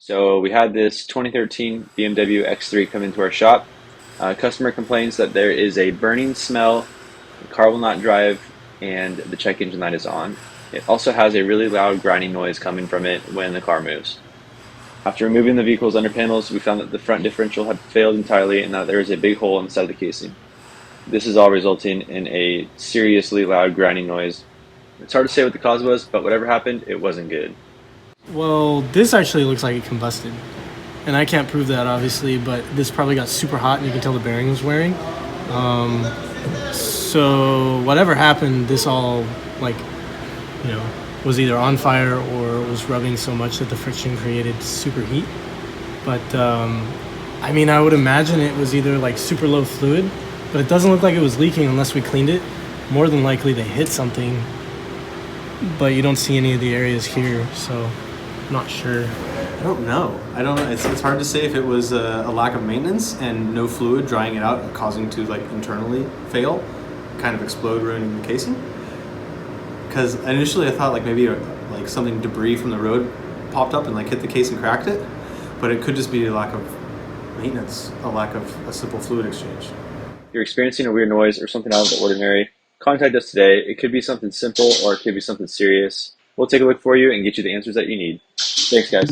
So we had this 2013 BMW X3 come into our shop. Customer complains that there is a burning smell, the car will not drive, and the check engine light is on. It also has a really loud grinding noise coming from it when the car moves. After removing the vehicle's under panels, we found that the front differential had failed entirely and that there is a big hole inside the casing. This is all resulting in a seriously loud grinding noise. It's hard to say what the cause was, but whatever happened, it wasn't good. Well, this actually looks like it combusted. And I can't prove that, obviously, but this probably got super hot and you can tell the bearing was wearing. So whatever happened, this all, was either on fire or was rubbing so much that the friction created super heat. But, I would imagine it was either like super low fluid, but it doesn't look like it was leaking unless we cleaned it. More than likely they hit something, but you don't see any of the areas here, so I'm not sure. I don't know. It's hard to say if it was a lack of maintenance and no fluid drying it out, causing to internally fail, kind of explode, ruining the casing. Because initially I thought maybe something debris from the road popped up and hit the case and cracked it, but it could just be a lack of maintenance, a lack of a simple fluid exchange. If you're experiencing a weird noise or something out of the ordinary, contact us today. It could be something simple or it could be something serious. We'll take a look for you and get you the answers that you need. Thanks, guys.